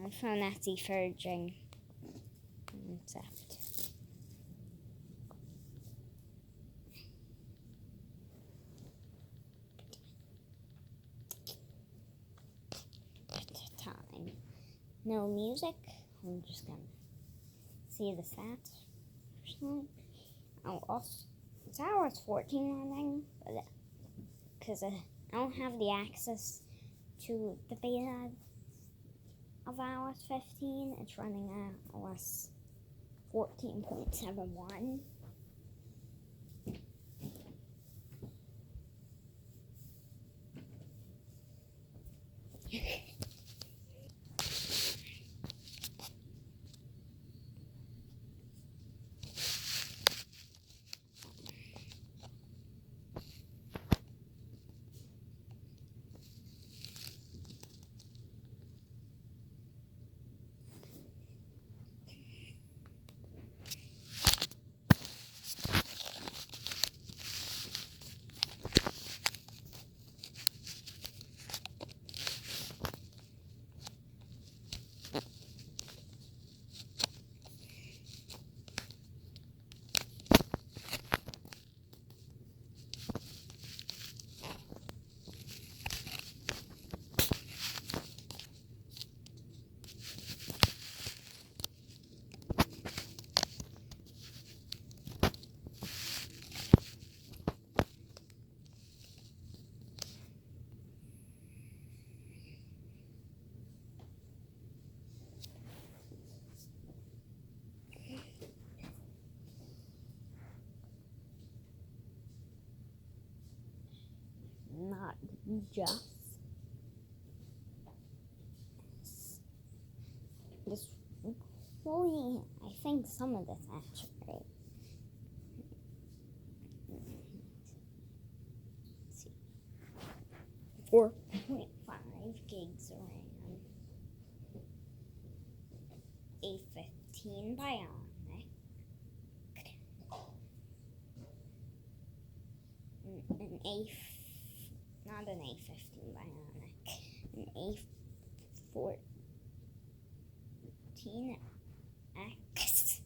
iPhone SE version concept. Time. No music. I'm just gonna see the stats. Oh, also, it's iOS 14 running, but because I don't have the access to the beta of iOS 15, it's running at iOS 14.71. Not just this. Well, I think some of this actually. Let's see. 4.5 gigs of RAM. A15 Bionic. Not an A15 Bionic, an A14X.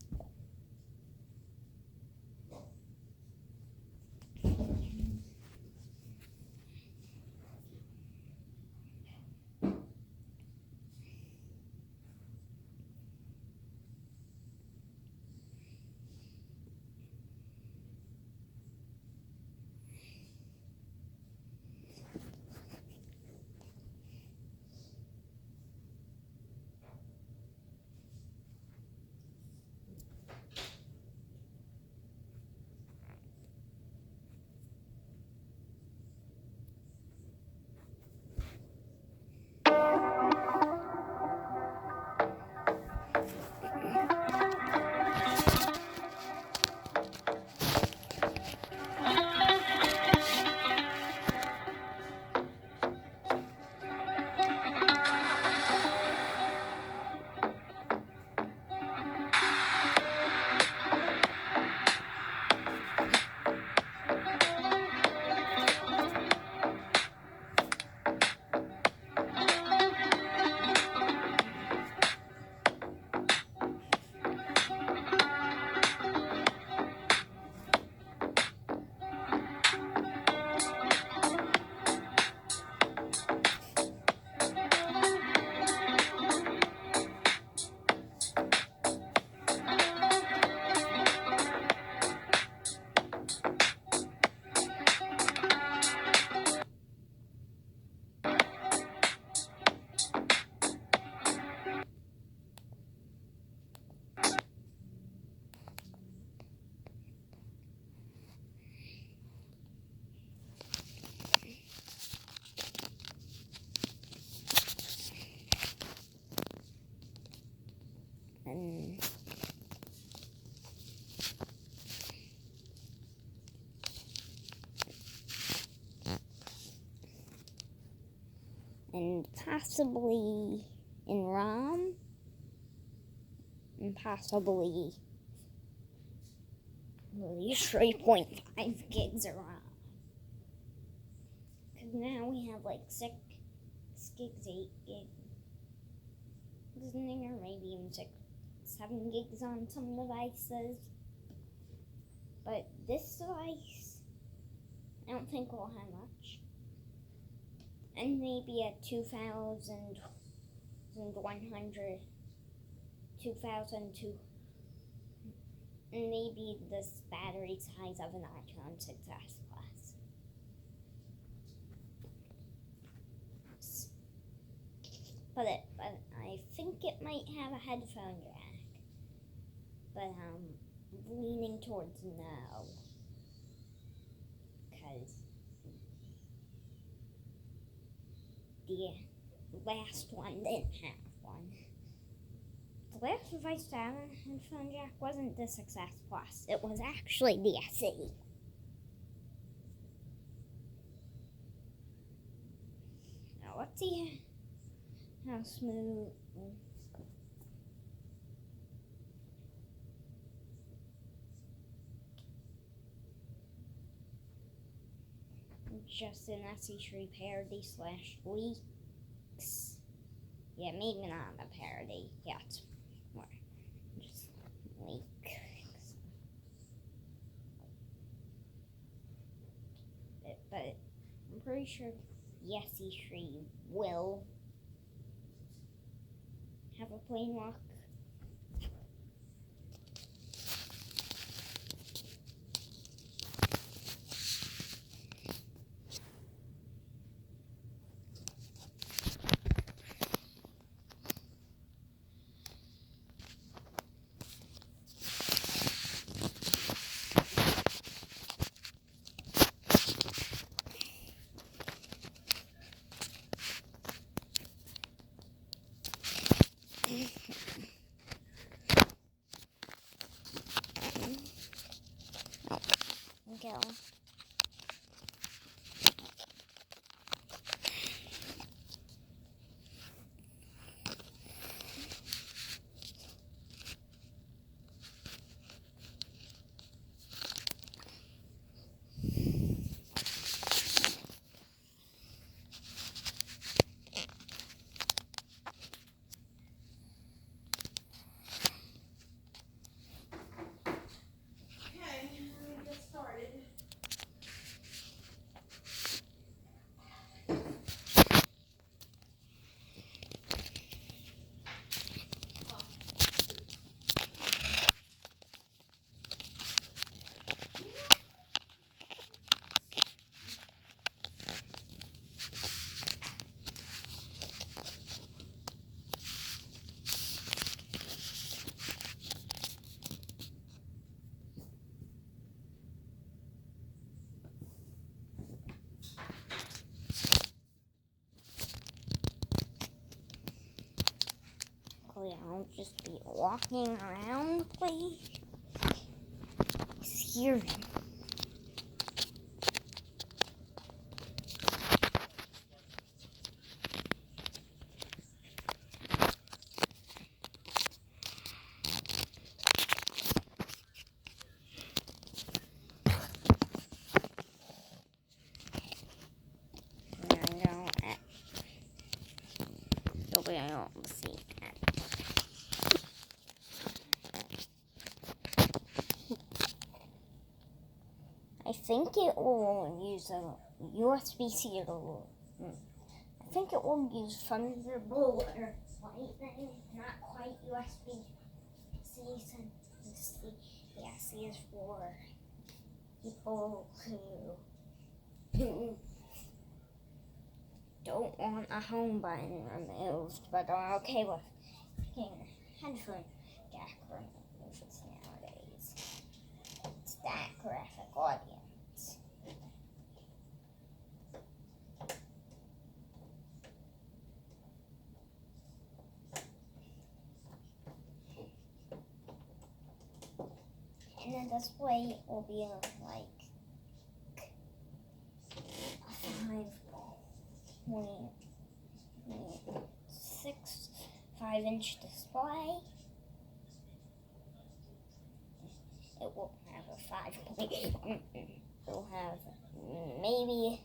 And possibly in ROM, and possibly 3.5 gigs of ROM. Because now we have like 6 gigs, 8 gigs. gigs in there, maybe even 7 gigs on some devices. But this device, I don't think will have much. And maybe at 2,200, and maybe this battery size of an iPhone 6s Plus. But I think it might have a headphone jack. But I'm leaning towards no. Because the last one didn't have one. The last device to have a headphone jack wasn't the 6s Plus. It was actually the SE. Now let's see how smooth. Just an SE3 parody / leaks. Yeah, maybe not a parody. Yeah, it's more just leaks. But I'm pretty sure the SE3 will have a plain lock. Go. I'll just be walking around, please. Excuse me. I don't see that. I think it will use a USB-C. I think it will use Thunderbolt or Lightning, not quite USB-C, since the SE is for people who don't want a home button removed, but are okay with getting a headphone jack removed nowadays. It's that graphic audience. And the display will be like a 5-inch display. It will have a 5. It will have maybe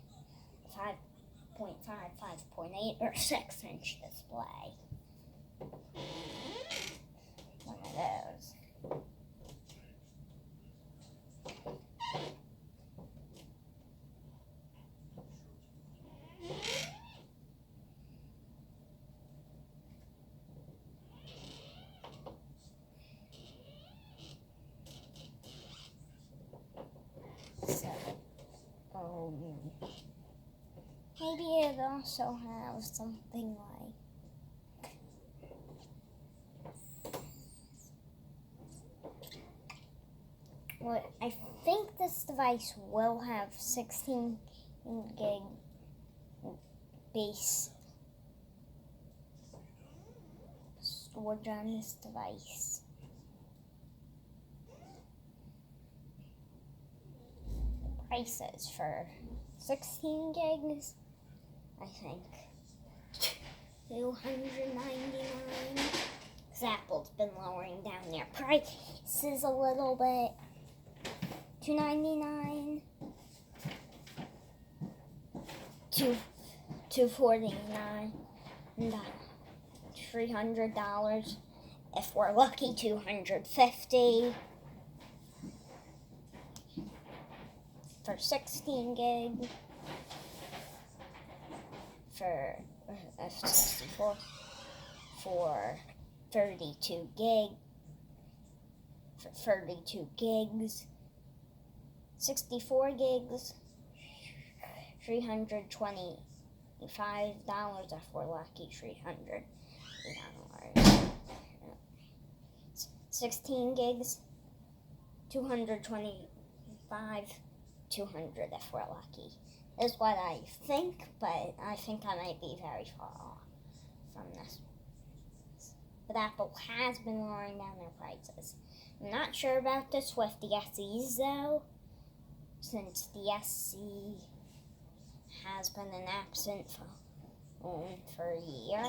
5.5, 5.8, or 6-inch display. maybe it also has something like what I think this device will have 16 gig base storage on this device. The prices for 16 gigs, I think $299. Because Apple's been lowering down their prices a little bit. $299 to $249 and $300 if we're lucky. $250 for 16 gig. For 64 for 32 gig. For 32 gigs. 64 gigs, $325 if we're lucky, $300. 16 gigs, $225, $200 if we're lucky, is what I think, but I think I might be very far off from this. But Apple has been lowering down their prices. I'm not sure about this with the SEs though, since the SE has been an absent phone for a year.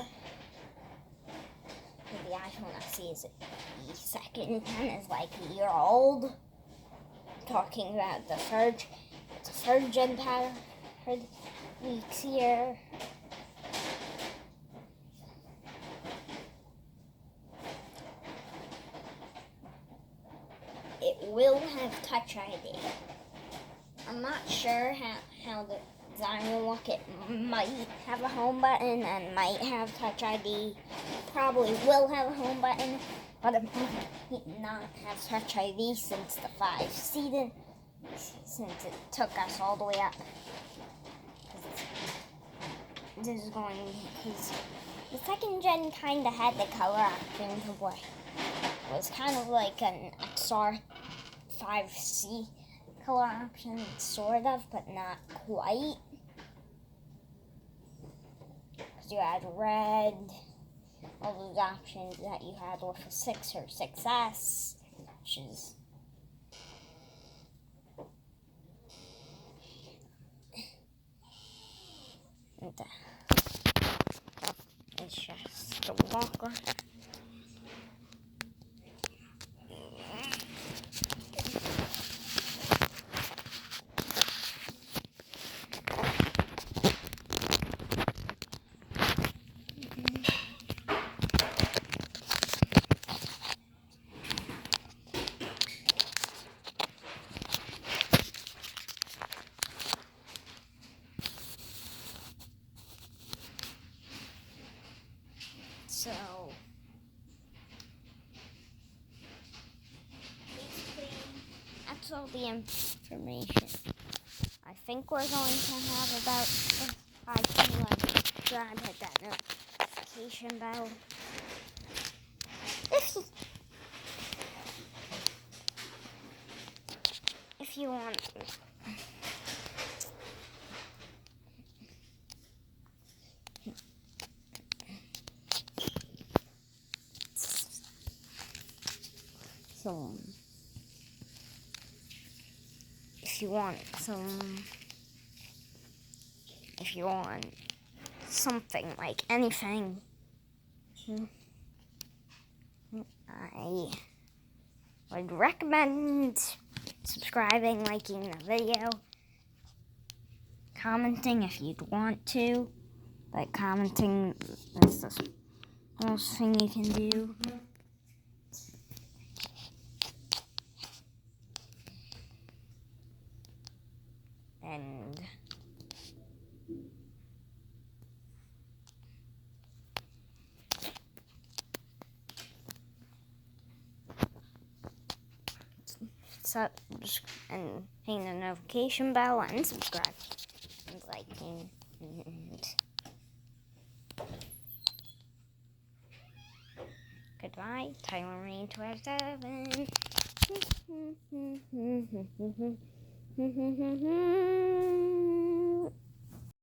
The iPhone SE is the second gen is like a year old. Talking about the third gen power weeks here. It will have Touch ID. I'm not sure how the design will look. It might have a home button and might have Touch ID. Probably will have a home button, but it might not have Touch ID since the 5C didn't, since it took us all the way up. This is going, because the second gen kind of had the color option to what was kind of like an XR 5C color option, sort of, but not quite. Because you had red, all those options that you had with a 6 or 6S, which is it's just a walker. So, basically, that's all the information I think we're going to have about this iPhone. Like, hit that notification bell. If you want. So, if you want something like anything, I would recommend subscribing, liking the video, commenting if you'd want to. Like, commenting is the most thing you can do. And and hang the notification bell and subscribe and liking. And goodbye, Tyler Rain 27.